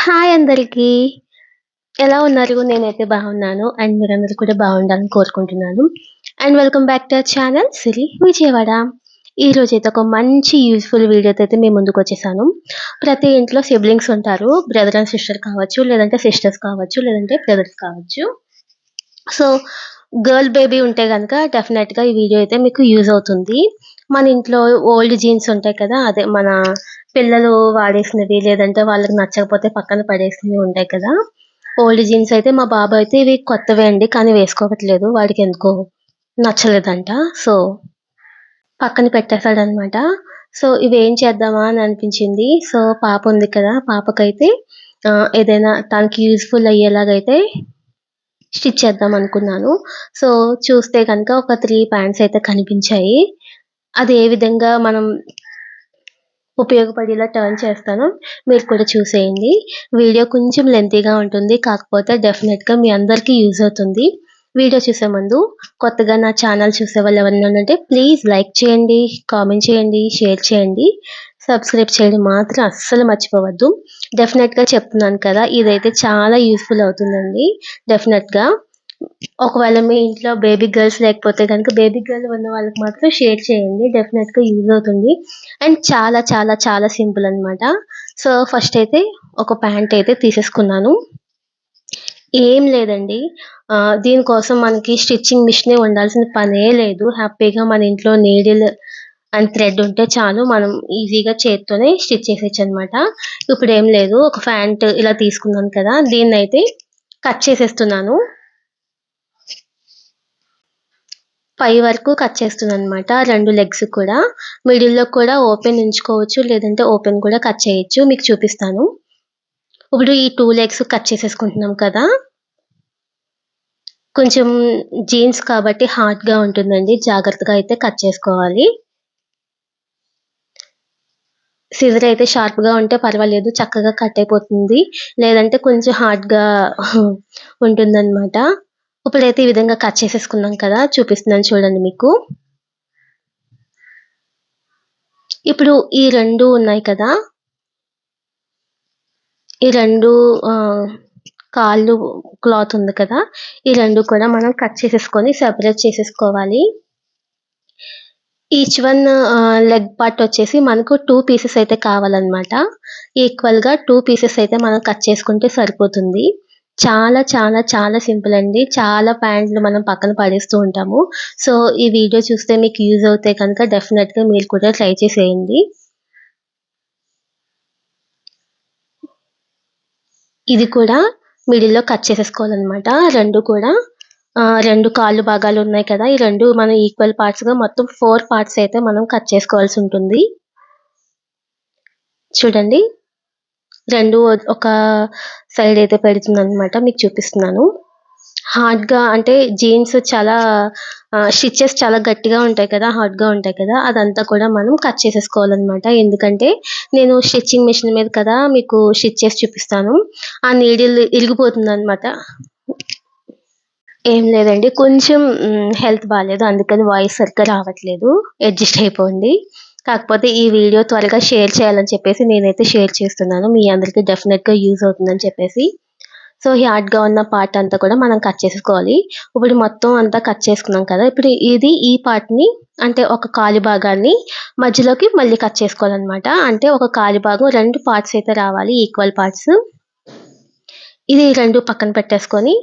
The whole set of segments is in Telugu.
హాయ్ అందరికీ. ఎలా ఉన్నారు? నేనైతే బాగున్నాను. అండ్ మీరందరూ కూడా బాగుండాలని కోరుకుంటున్నాను. And welcome back to our channel Siri Vijayawada. ఈరోజైతే ఒక మంచి యూజ్‌ఫుల్ వీడియోతో అయితే మీ ముందుకొచ్చేసాను. ప్రతి ఇంట్లో సిబ్లింగ్స్ ఉంటారు. బ్రదర్ అండ్ సిస్టర్ కావచ్చు, లేదంటే సిస్టర్స్ కావచ్చు, లేదంటే బ్రదర్స్ కావచ్చు. సో, గర్ల్ బేబీ ఉంటే గనక డెఫినెట్‌గా ఈ వీడియో అయితే మీకు యూజ్ అవుతుంది. మన ఇంట్లో ఓల్డ్ జీన్స్ ఉంటాయి కదా! అదే మన పిల్లలు వాడేసినవి, లేదంటే వాళ్ళకి నచ్చకపోతే పక్కన పడేసినవి ఉంటాయి కదా! ఓల్డ్ జీన్స్ అయితే మా బాబు అయితే ఇవి కొత్తవే అండి. కానీ వేసుకోవట్లేదు. వాడికెందుకో నచ్చలేదంట. సో, పక్కన పెట్టేసాడనమాట. సో, ఇవేం చేద్దామా అని అనిపించింది. సో, పాప ఉంది కదా! పాపకైతే ఏదైనా తనకి యూజ్‌ఫుల్ అయ్యేలాగైతే స్టిచ్ చేద్దాం అనుకున్నాను. సో, చూస్తే గనక ఒక 3 ప్యాంట్స్ అయితే కనిపించాయి. అది ఏ విధంగా మనం ఉపయోగపడేలా టర్న్ చేస్తానో మీరు కూడా చూసేయండి. వీడియో కొంచెం లెంతీగా ఉంటుంది. కాకపోతే డెఫినిట్‌గా మీ అందరికీ యూజ్ అవుతుంది. వీడియో చూసే ముందు కొత్తగా నా ఛానల్ చూసేవాళ్ళు ఎవరైనా ఉంటే ప్లీజ్ లైక్ చేయండి, కామెంట్ చేయండి, షేర్ చేయండి. సబ్స్క్రైబ్ చేయడం మాత్రం అస్సలు మర్చిపోవద్దు. డెఫినిట్‌గా చెప్తున్నాను కదా! ఇదైతే చాలా యూజ్‌ఫుల్ అవుతుందండి. డెఫినిట్‌గా. ఒకవేళ మీ ఇంట్లో బేబీ గర్ల్స్ లేకపోతే గనుక బేబీ గర్ల్ ఉన్న వాళ్ళకి మాత్రం షేర్ చేయండి. డెఫినిట్‌గా యూజ్ అవుతుంది. అండ్ చాలా చాలా చాలా సింపుల్ అనమాట. సో, ఫస్ట్ అయితే ఒక ప్యాంట్ అయితే తీసేసుకున్నాను. ఏం లేదండి. దీనికోసం మనకి స్టిచ్చింగ్ మిషనే ఉండాల్సిన పనే లేదు. హ్యాపీగా మన ఇంట్లో నీడిల్ అండ్ థ్రెడ్ ఉంటే చాలు. మనం ఈజీగా చేత్తోనే స్టిచ్ చేసేయొచ్చనమాట. ఇప్పుడేం లేదు. ఒక ప్యాంట్ ఇలా తీసుకున్నాను కదా! దీన్నైతే కట్ చేసేస్తున్నాను. పై వరకు కట్ చేస్తున్నాననమాట. 2 లెగ్స్ కూడా. మిడిల్‌లో కూడా ఓపెన్ ఉంచుకోవచ్చు. లేదంటే ఓపెన్ కూడా కట్ చేయొచ్చు. మీకు చూపిస్తాను. ఇప్పుడు ఈ 2 లెగ్స్ కట్ చేసేసుకుంటున్నాం కదా! కొంచెం జీన్స్ కాబట్టి హార్డ్‌గా ఉంటుందండి. జాగ్రత్తగా అయితే కట్ చేసుకోవాలి. సిజర్ అయితే షార్ప్‌గా ఉంటే పర్వాలేదు. చక్కగా కట్ అయిపోతుంది. లేదంటే కొంచెం హార్డ్‌గా ఉంటుందనమాట. ఇప్పుడైతే ఈ విధంగా కట్ చేసేసుకున్నాం కదా! చూపిస్తున్నాను చూడండి మీకు. ఇప్పుడు ఈ 2 ఉన్నాయి కదా! ఈ 2 ఆహ్, కాళ్ళు క్లాత్ ఉంది కదా! ఈ 2 కూడా మనం కట్ చేసేసుకొని సెపరేట్ చేసేసుకోవాలి. ఈచ్ వన్ లెగ్ పార్ట్ వచ్చేసి మనకు 2 పీసెస్ అయితే కావాలనమాట. ఈక్వల్‌గా 2 పీసెస్ అయితే మనం కట్ చేసుకుంటే సరిపోతుంది. చాలా చాలా చాలా సింపుల్ అండి. చాలా ప్యాంట్లు మనం పక్కన పడేస్తూ ఉంటాము. సో, ఈ వీడియో చూస్తే మీకు యూజ్ అవుతే కనుక డెఫినిట్‌గా మీరు కూడా ట్రై చేసేయండి. ఇది కూడా మిడిల్‌లో కట్ చేసేసుకోవాలనమాట. 2 కూడా 2 కాళ్ళు భాగాలున్నాయి కదా! ఈ 2 మనం ఈక్వల్ పార్ట్స్‌గా మొత్తం 4 పార్ట్స్ అయితే మనం కట్ చేసుకోవాల్సుంటుంది. చూడండి. 2 ఒక సైడ్ అయితే పెడుతున్నాననమాట. మీకు చూపిస్తున్నాను. హార్డ్‌గా అంటే జీన్స్ చాలా స్టిచెస్ చాలా గట్టిగా ఉంటాయి కదా! హార్డ్‌గా ఉంటాయి కదా! అదంతా కూడా మనం కట్ చేసేసుకోవాలనమాట. ఎందుకంటే నేను స్టిచ్చింగ్ మిషన్ మీద కదా మీకు స్టిచ్ చేసి చూపిస్తాను. ఆ నీడిల్ ఇరిగిపోతుందనమాట. ఏం లేదండి. కొంచెం హెల్త్ బాలేదు. అందుకని వాయిస్ సరిగ్గా రావట్లేదు. అడ్జస్ట్ అయిపోండి. కాకపోతే ఈ వీడియో త్వరగా షేర్ చేయాలని చెప్పేసి నేనైతే షేర్ చేస్తున్నాను. మీ అందరికి డెఫినిట్‌గా యూజ్ అవుతుందని చెప్పేసి. సో, హార్డ్‌గా ఉన్న పార్ట్ అంతా కూడా మనం కట్ చేసుకోవాలి. ఇప్పుడు మొత్తం అంతా కట్ చేసుకున్నాం కదా! ఇప్పుడు ఈ పార్ట్‌ని అంటే ఒక కాలి భాగాన్ని మధ్యలోకి మళ్ళీ కట్ చేసుకోవాలనమాట. అంటే ఒక కాలి భాగం 2 పార్ట్స్ అయితే రావాలి ఈక్వల్ పార్ట్స్. ఇది 2 పక్కన పెట్టేసుకొని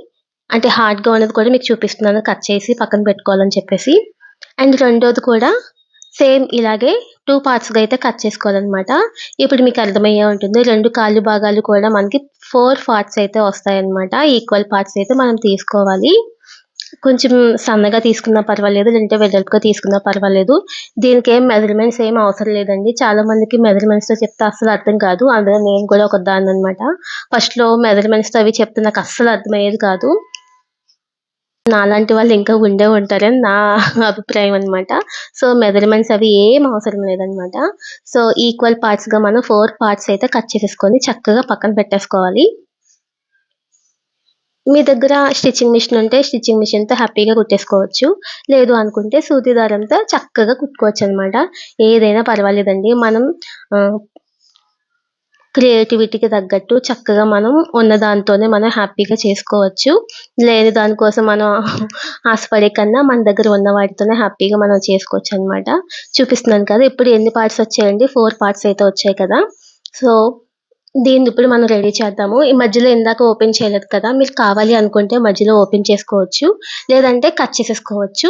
అంటే హార్డ్‌గా ఉన్నది కూడా మీకు చూపిస్తున్నాను కట్ చేసి పక్కన పెట్టుకోవాలని చెప్పేసి. అండ్ రెండోది కూడా సేమ్ ఇలాగే 2 పార్ట్స్‌గా అయితే కట్ చేసుకోవాలనమాట. ఇప్పుడు మీకు అర్థమయ్యే ఉంటుంది. 2 కాళ్ళు భాగాలు కూడా మనకి 4 పార్ట్స్ అయితే వస్తాయన్నమాట. ఈక్వల్ పార్ట్స్ అయితే మనం తీసుకోవాలి. కొంచెం సన్నగా తీసుకున్నా పర్వాలేదు. లేదంటే వెడల్పుగా తీసుకున్నా పర్వాలేదు. దీనికేం మెజర్‌మెంట్స్ ఏమి అవసరం లేదండి. చాలా మందికి మెజర్‌మెంట్స్‌తో చెప్తే అస్సలు అర్థం కాదు. అందులో నేను కూడా ఒక దాన్ననమాట. ఫస్ట్‌లో మెజర్‌మెంట్స్‌తో అవి చెప్తే నాకు అస్సలు అర్థమయ్యేది కాదు. నాలాంటి వాళ్ళు ఇంకా ఉండే ఉంటారని నా అభిప్రాయం అనమాట. సో, మెజర్‌మెంట్స్ అవి ఏం అవసరం లేదనమాట. సో, ఈక్వల్ పార్ట్స్‌గా మనం 4 పార్ట్స్ అయితే కట్ చేసేసుకొని చక్కగా పక్కన పెట్టేసుకోవాలి. మీ దగ్గర స్టిచ్చింగ్ మిషన్ ఉంటే స్టిచ్చింగ్ మిషన్‌తో హ్యాపీగా కుట్టేసుకోవచ్చు. లేదు అనుకుంటే సూది దారంతో చక్కగా కుట్టుకోవచ్చనమాట. ఏదైనా పర్వాలేదండి. మనం ఆహ్, క్రియేటివిటీకి తగ్గట్టు చక్కగా మనం ఉన్న దాంతోనే మనం హ్యాపీగా చేసుకోవచ్చు. లేని దానికోసం మనం ఆశపడే కన్నా మన దగ్గర ఉన్న వాటితోనే హ్యాపీగా మనం చేసుకోవచ్చనమాట. చూపిస్తున్నాను కదా! ఇప్పుడు ఎన్ని పార్ట్స్ వచ్చాయండి? 4 పార్ట్స్ అయితే వచ్చాయి కదా! సో, దీన్ని ఇప్పుడు మనం రెడీ చేద్దాము. ఈ మధ్యలో ఇందాక ఓపెన్ చేయలేదు కదా! మీకు కావాలి అనుకుంటే మధ్యలో ఓపెన్ చేసుకోవచ్చు. లేదంటే కట్ చేసేసుకోవచ్చు.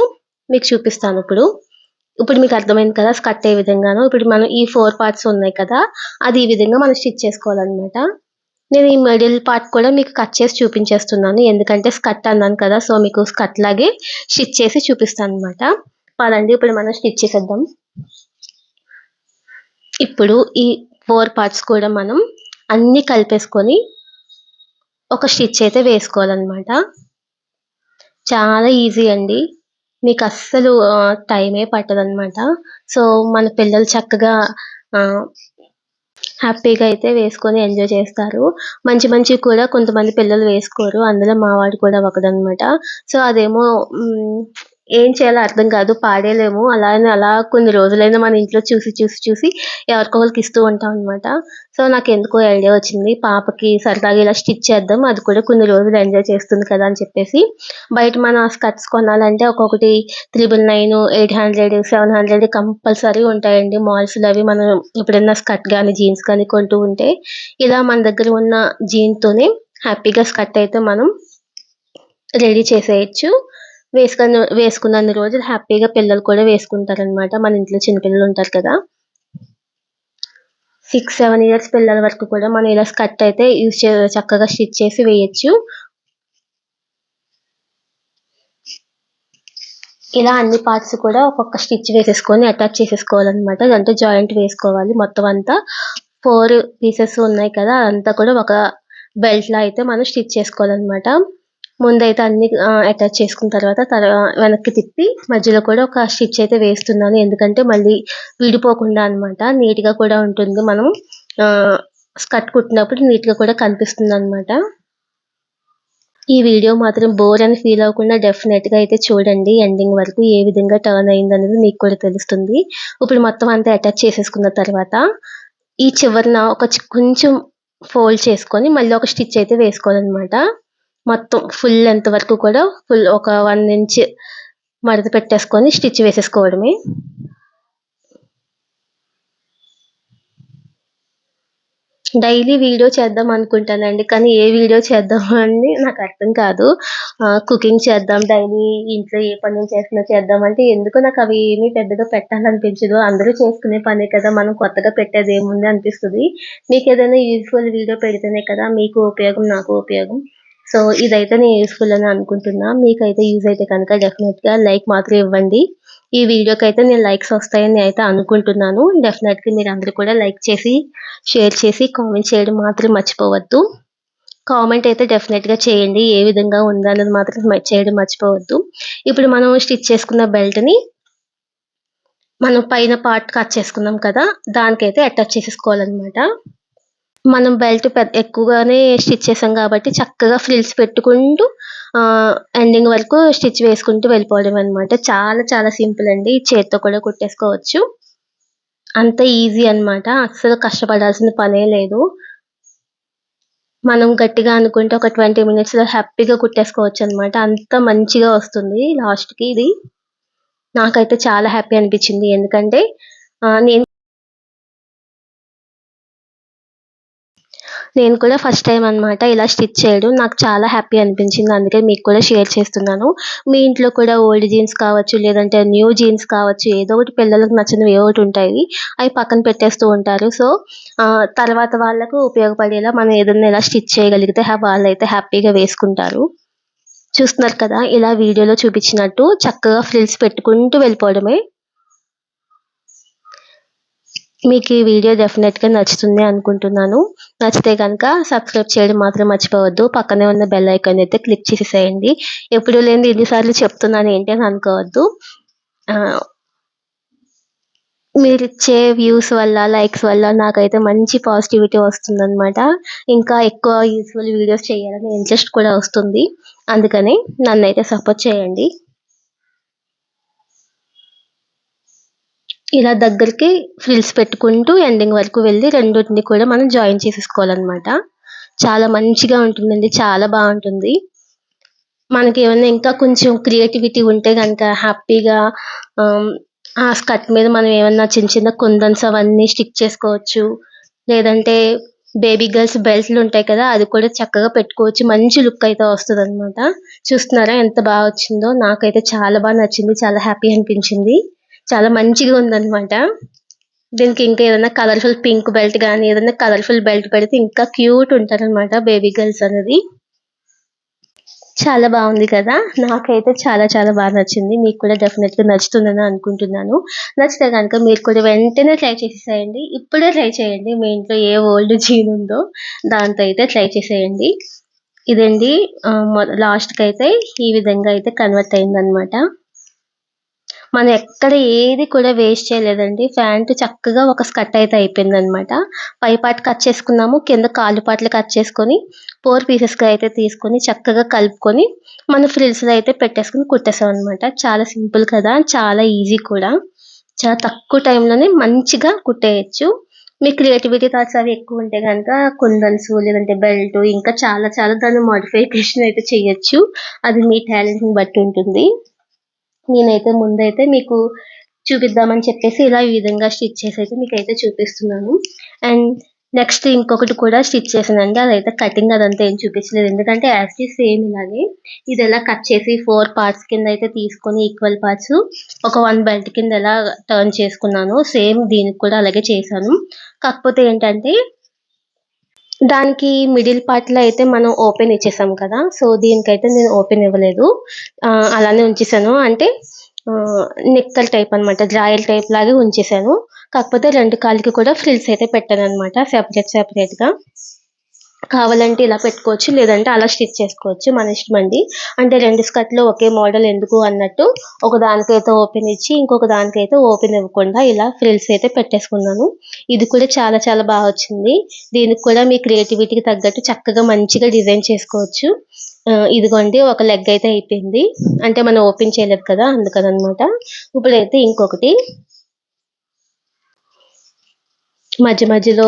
మీకు చూపిస్తానిప్పుడు. ఇప్పుడు మీకు అర్థమైంది కదా! స్కర్ట్ ఏ విధంగానో. ఇప్పుడు మనం ఈ 4 పార్ట్స్ ఉన్నాయి కదా! అది ఈ విధంగా మనం స్టిచ్ చేసుకోవాలనమాట. నేను ఈ మిడిల్ పార్ట్ కూడా మీకు కట్ చేసి చూపించేస్తున్నాను. ఎందుకంటే స్కర్ట్ అన్నాను కదా! సో, మీకు స్కర్ట్ లాగే స్టిచ్ చేసి చూపిస్తాననమాట. పదండి ఇప్పుడు మనం స్టిచ్ చేసేద్దాం. ఇప్పుడు ఈ 4 పార్ట్స్ కూడా మనం అన్నీ కలిపేసుకొని ఒక స్టిచ్ అయితే వేసుకోవాలనమాట. చాలా ఈజీ అండి. మీకస్సలు టైమే పట్టదనమాట. సో, మన పిల్లలు చక్కగా ఆహ్, హ్యాపీగా అయితే వేసుకొని ఎంజాయ్ చేస్తారు. మంచి మంచివి కూడా కొంతమంది పిల్లలు వేసుకోరు. అందులో మా వాడు కూడా ఒకడనమాట. సో, అదేమో హ్మ్. ఏం చేయాలో అర్థం కాదు. పాడేయలేము. అలా అని అలా కొన్ని రోజులైనా మన ఇంట్లో చూసి ఎవరికో ఒకళ్ళకి ఇస్తూ ఉంటాం అనమాట. సో, నాకెందుకో ఐడియా వచ్చింది. పాపకి సరదాగా ఇలా స్టిచ్ చేద్దాం. అది కూడా కొన్ని రోజులు ఎంజాయ్ చేస్తుంది కదా! అని చెప్పేసి బయట మనం స్కర్ట్స్ కొనాలంటే ఒక్కొక్కటి 999, 800, 700 కంపల్సరీ ఉంటాయండి మాల్స్‌లో అవి. మనం ఎప్పుడైనా స్కర్ట్ గాని, జీన్స్ కానీ కొంటూ ఉంటే, ఇలా మన దగ్గర ఉన్న జీన్‌తోనే హ్యాపీగా స్కర్ట్ అయితే మనం రెడీ చేసేయొచ్చు. వేసుకున్నన్ని రోజులు హ్యాపీగా పిల్లలు కూడా వేసుకుంటారనమాట. మన ఇంట్లో చిన్న పిల్లలుంటారు కదా! 6, 7 ఇయర్స్ పిల్లల వరకు కూడా మనం ఇలా స్కర్ట్ అయితే చక్కగా స్టిచ్ చేసి వేయొచ్చు. ఇలా అన్ని పార్ట్స్ కూడా ఒక్కొక్క స్టిచ్ వేసేసుకొని అటాచ్ చేసేసుకోవాలనమాట. అంటే జాయింట్ వేసుకోవాలి మొత్తం అంతా. 4 పీసెస్ ఉన్నాయి కదా! అదంతా కూడా ఒక బెల్ట్‌లా అయితే మనం స్టిచ్ చేసుకోవాలనమాట. ముందైతే అన్నీ అటాచ్ చేసుకున్న తర్వాత వెనక్కి తిప్పి మధ్యలో కూడా ఒక స్టిచ్ అయితే వేస్తున్నాను. ఎందుకంటే మళ్ళీ విడిపోకుండా అనమాట. నీట్‌గా కూడా ఉంటుంది. మనం ఆహ్, స్కర్ట్ కుట్టినప్పుడు నీట్‌గా కూడా కనిపిస్తుందనమాట. ఈ వీడియో మాత్రం బోర్ అని ఫీల్ అవ్వకుండా డెఫినెట్‌గా అయితే చూడండి ఎండింగ్ వరకు. ఏ విధంగా టర్న్ అయిందనేది మీకు కూడా తెలుస్తుంది. ఇప్పుడు మొత్తం అంతా అటాచ్ చేసేసుకున్న తర్వాత, ఈ చివరన ఒక కొంచెం ఫోల్డ్ చేసుకొని మళ్ళీ ఒక స్టిచ్ అయితే వేసుకోవాలనమాట. మొత్తం ఫుల్ లెంత్ వరకు కూడా ఒక 1 ఇంచ్ మడత పెట్టేసుకొని స్టిచ్ వేసేసుకోవడమే. డైలీ వీడియో చేద్దాం అనుకుంటానండి. కానీ ఏ వీడియో చేద్దామా అని నాకు అర్థం కాదు. కుకింగ్ చేద్దాం, డైలీ ఇంట్లో ఏ పనులు చేస్తున్నా చేద్దాం అంటే ఎందుకో నాకు అవి ఏమీ పెద్దగా పెట్టాలనిపించదు. అందరూ చేసుకునే పనే కదా! మనం కొత్తగా పెట్టేదేముంది అనిపిస్తది. మీకేదైనా యూజ్‌ఫుల్ వీడియో పెడితేనే కదా మీకు ఉపయోగం, నాకు ఉపయోగం. సో, ఇదైతే నేను యూజ్‌ఫుల్ అని అనుకుంటున్నా. మీకైతే యూజ్ అయితే కనుక డెఫినెట్‌గా లైక్ మాత్రం ఇవ్వండి. ఈ వీడియోకైతే నేను లైక్స్ వస్తాయని నేనైతే అనుకుంటున్నాను. డెఫినెట్‌గా మీరందరూ కూడా లైక్ చేసి, షేర్ చేసి, కామెంట్ చేయడం మాత్రం మర్చిపోవద్దు. కామెంట్ అయితే డెఫినెట్‌గా చేయండి. ఏ విధంగా ఉందన్నది మాత్రం చేయడం మర్చిపోవద్దు. ఇప్పుడు మనం స్టిచ్ చేసుకున్న బెల్ట్‌ని మనం పైన పార్ట్ కట్ చేసుకున్నాం కదా! దానికైతే అటాచ్ చేసేసుకోవాలనమాట. మనం బెల్ట్ ఎక్కువగానే స్టిచ్ చేసాం కాబట్టి చక్కగా ఫ్రిల్స్ పెట్టుకుంటూ ఎండింగ్ వరకు స్టిచ్ వేసుకుంటూ వెళ్ళిపోవడమే అనమాట. చాలా చాలా సింపుల్ అండి. చేత్తో కూడా కుట్టేసుకోవచ్చు. అంత ఈజీ అనమాట. అస్సలు కష్టపడాల్సిన పనే లేదు. మనం గట్టిగా అనుకుంటే ఒక 20 మినిట్స్‌లో హ్యాపీగా కుట్టేసుకోవచ్చనమాట. అంత మంచిగా వస్తుంది లాస్ట్‌కి ఇది. నాకైతే చాలా హ్యాపీ అనిపిచ్చింది. ఎందుకంటే నేను కూడా ఫస్ట్ టైమ్ అనమాట ఇలా స్టిచ్ చేయడం. నాకు చాలా హ్యాపీ అనిపించింది. అందుకే మీకు కూడా షేర్ చేస్తున్నాను. మీ ఇంట్లో కూడా ఓల్డ్ జీన్స్ కావచ్చు, లేదంటే న్యూ జీన్స్ కావచ్చు, ఏదో ఒకటి పిల్లలకు నచ్చినవి ఏవో ఒకటి ఉంటాయి. అవి పక్కన పెట్టేస్తూ ఉంటారు. సో, తర్వాత వాళ్ళకు ఉపయోగపడేలా మనం ఏదన్నా ఇలా స్టిచ్ చేయగలిగితే వాళ్ళైతే హ్యాపీగా వేసుకుంటారు. చూస్తున్నారు కదా! ఇలా వీడియోలో చూపించినట్టు చక్కగా ఫ్రిల్స్ పెట్టుకుంటూ వెళ్ళిపోవడమే. మీకు ఈ వీడియో డెఫినెట్‌గా నచ్చుతుంది అనుకుంటున్నాను. నచ్చితే గనక సబ్స్క్రైబ్ చేయడం మాత్రం మర్చిపోవద్దు. పక్కనే ఉన్న బెల్ ఐకాన్ అయితే క్లిక్ చేసేసేయండి. ఎప్పుడు లేనిది ఇన్ని సార్లు చెప్తున్నాను ఏంటి అని అనుకోవద్దు. ఆహ్, మీరిచ్చే వ్యూస్ వల్ల, లైక్స్ వల్ల నాకైతే మంచి పాజిటివిటీ వస్తుందనమాట. ఇంకా ఎక్కువ యూజ్‌ఫుల్ వీడియోస్ చేయాలనే ఇంట్రెస్ట్ కూడా వస్తుంది. అందుకని నన్నైతే సపోర్ట్ చేయండి. ఇలా దగ్గరికి ఫ్రిల్స్ పెట్టుకుంటూ ఎండింగ్ వరకు వెళ్ళి రెండిటిని కూడా మనం జాయిన్ చేసేసుకోవాలన్నమాట. చాలా మంచిగా ఉంటుందండి. చాలా బాగుంటుంది. మనకి ఏమన్నా ఇంకా కొంచెం క్రియేటివిటీ ఉంటే గనుక హ్యాపీగా ఆ స్కర్ట్ మీద మనం ఏమన్నా చిన్న చిన్న కుందన్స్ అవన్నీ స్టిక్ చేసుకోవచ్చు. లేదంటే బేబీ గర్ల్స్ బెల్ట్‌లు ఉంటాయి కదా! అది కూడా చక్కగా పెట్టుకోవచ్చు. మంచి లుక్ అయితే వస్తదనమాట. చూస్తున్నారా ఎంత బా వచ్చిందో? నాకైతే చాలా బా నచ్చింది. చాలా హ్యాపీ అనిపించింది. చాలా మంచిగా ఉందనమాట. దీనికి ఇంకా ఏదైనా కలర్‌ఫుల్ పింక్ బెల్ట్ గాని, ఏదైనా కలర్‌ఫుల్ బెల్ట్ పెడితే ఇంకా క్యూట్ ఉంటారనమాట బేబీ గర్ల్స్ అనేది. చాలా బావుంది కదా! నాకైతే చాలా చాలా బా నచ్చింది. మీకు కూడా డెఫినెట్‌గా నచ్చుతుందని అనుకుంటున్నాను. నచ్చితే గనుక మీరు కూడా వెంటనే ట్రై చేసేసేయండి. ఇప్పుడే ట్రై చేయండి. మీ ఇంట్లో ఏ ఓల్డ్ జీన్ ఉందో దాంతో అయితే ట్రై చేసేయండి. ఇదండి లాస్ట్‌కైతే ఈ విధంగా అయితే కన్వర్ట్ అయిందనమాట. మనం ఎక్కడ ఏది కూడా వేస్ట్ చేయలేదండి. ప్యాంట్ చక్కగా ఒక స్కర్ట్ అయితే అయిపోయిందనమాట. పై పార్ట్ కట్ చేసుకున్నాము. కింద కాళ్ళు పార్ట్‌లు కట్ చేసుకొని 4 పీసెస్‌గా అయితే తీసుకొని చక్కగా కలుపుకొని మన ఫ్రిల్స్‌లో అయితే పెట్టేసుకొని కుట్టేసామనమాట. చాలా సింపుల్ కదా! చాలా ఈజీ కూడా. చాలా తక్కువ టైంలోనే మంచిగా కుట్టేయొచ్చు. మీ క్రియేటివిటీ థాట్స్ అవి ఎక్కువుంటే గనక కుందన్స్ లేదంటే బెల్ట్ ఇంకా చాలా చాలా దాన్ని మోడిఫికేషన్ అయితే చేయొచ్చు. అది మీ టాలెంట్‌ని బట్టి ఉంటుంది. నేనైతే ముందైతే మీకు చూపిద్దామని చెప్పేసి ఇలా ఈ విధంగా స్టిచ్ చేసైతే మీకైతే చూపిస్తున్నాను. అండ్ నెక్స్ట్ ఇంకొకటి కూడా స్టిచ్ చేశానండి. అదైతే కటింగ్ అదంతా ఏం చూపించలేదు. ఎందుకంటే యాస్ ఇట్ ఈజ్ సేమ్ ఇలాగే ఇదెలా కట్ చేసి 4 పార్ట్స్ కింద అయితే తీసుకొని ఈక్వల్ పార్ట్స్ ఒక 1 బెల్ట్ కింద ఎలా టర్న్ చేసుకున్నానో సేమ్ దీనికి కూడా అలాగే చేశాను. కాకపోతే ఏంటంటే దానికి మిడిల్ పార్ట్‌లో అయితే మనం ఓపెన్ ఇచ్చేసాం కదా! సో, దీనికైతే నేను ఓపెన్ ఇవ్వలేదు. అలానే ఉంచేసాను. అంటే నిక్కర్ టైప్ అనమాట. డ్రాయర్ టైప్ లాగే ఉంచేసాను. కాకపోతే 2 కాళ్ళకి కూడా ఫ్రిల్స్ అయితే పెట్టాననమాట. సెపరేట్‌గా. కావాలంటే ఇలా పెట్టుకోవచ్చు. లేదంటే అలా స్టిచ్ చేసుకోవచ్చు. మన ఇష్టమండి. అంటే 2 స్కర్ట్‌లు ఒకే మోడల్ ఎందుకు అన్నట్టు ఒక దానికైతే ఓపెన్ ఇచ్చి, ఇంకొక దానికైతే ఓపెన్ ఇవ్వకుండా ఇలా ఫ్రిల్స్ అయితే పెట్టేసుకున్నాను. ఇది కూడా చాలా చాలా బా వచ్చింది. దీనికి కూడా మీ క్రియేటివిటీకి తగ్గట్టు చక్కగా మంచిగా డిజైన్ చేసుకోవచ్చు. ఇదిగోండి ఒక లెగ్ అయితే అయిపోయింది. అంటే మనం ఓపెన్ చేయలేదు కదా! అందుకననమాట. ఇప్పుడైతే ఇంకొకటి మధ్య మధ్యలో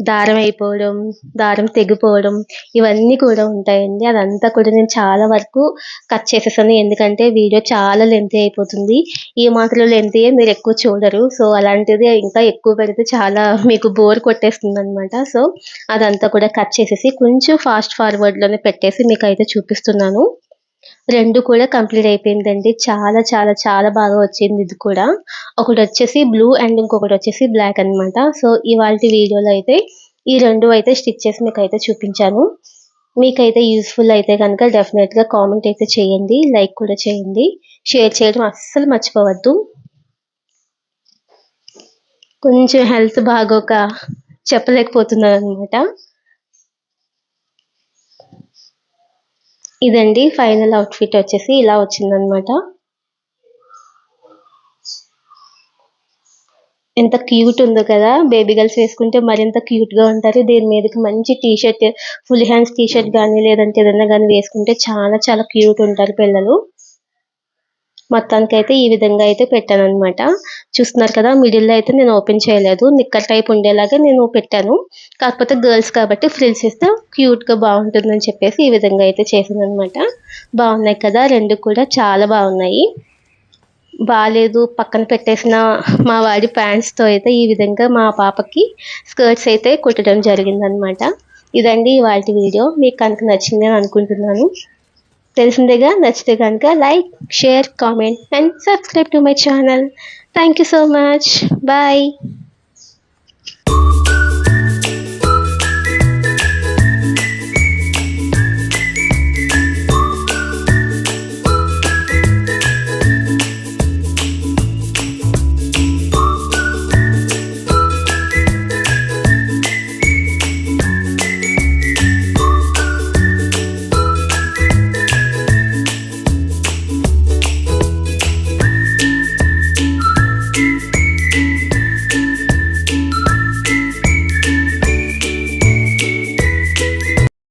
దారం అయిపోవడం, దారం తెగిపోవడం ఇవన్నీ కూడా ఉంటాయండి. అదంతా కూడా నేను చాలా వరకు కట్ చేసేసాను. ఎందుకంటే వీడియో చాలా లెంతీ అయిపోతుంది. ఈ మాత్రం లెంతీయే మీరెక్కువ చూడరు. సో, అలాంటిది ఇంకా ఎక్కువ పెడితే చాలా మీకు బోర్ కొట్టేస్తుందనమాట. సో, అదంతా కూడా కట్ చేసేసి కొంచెం ఫాస్ట్ ఫార్వర్డ్‌లోనే పెట్టేసి మీకైతే చూపిస్తున్నాను. 2 కూడా కంప్లీట్ అయిపోయిందండి. చాలా చాలా చాలా బాగా వచ్చింది ఇది కూడా. ఒకటొచ్చేసి బ్లూ అండ్ ఇంకొకటొచ్చేసి బ్లాక్ అనమాట. సో, ఇవాల్టి వీడియోలో అయితే ఈ 2 అయితే స్టిచ్ చేసి మీకైతే చూపించాను. మీకైతే యూజ్‌ఫుల్ అయితే గనక డెఫినెట్‌గా కామెంట్ అయితే చేయండి. లైక్ కూడా చేయండి. షేర్ చేయడం అస్సలు మర్చిపోవద్దు. కొంచెం హెల్త్ బాగోక చెప్పలేకపోతున్నాననమాట. ఇదండి ఫైనల్ అవుట్‌ఫిట్ వచ్చేసి ఇలా వచ్చిందనమాట. ఎంత క్యూట్ ఉందో కదా! బేబీ గర్ల్స్ వేసుకుంటే మరింత క్యూట్‌గా ఉంటారు. దీని మీదకి మంచి T shirt, full hands T shirt గాని, లేదంటే ఏదన్నా గాని వేసుకుంటే చాలా చాలా క్యూట్ ఉంటారు పిల్లలు. మొత్తానికైతే ఈ విధంగా అయితే పెట్టాననమాట. చూస్తున్నారు కదా! మిడిల్‌లో అయితే నేను ఓపెన్ చేయలేదు. నిక్కర్ టైప్ ఉండేలాగా నేను పెట్టాను. కాకపోతే గర్ల్స్ కాబట్టి ఫ్రిల్స్ ఇస్తే క్యూట్‌గా బావుంటుందని చెప్పేసి ఈ విధంగా అయితే చేశాననమాట. బావున్నాయి కదా! 2 కూడా చాలా బావున్నాయి. బాలేదు పక్కన పెట్టేసిన మా వాడి ప్యాంట్స్‌తో అయితే ఈ విధంగా మా పాపకి స్కర్ట్స్ అయితే కుట్టడం జరిగిందనమాట. ఇదండి ఇవాల్టి వీడియో. మీకు కనుక నచ్చిందని అనుకుంటున్నాను. తెలిసిందేగా నచ్చితే గనుక like, share, comment and subscribe to my channel. Thank you so much. Bye.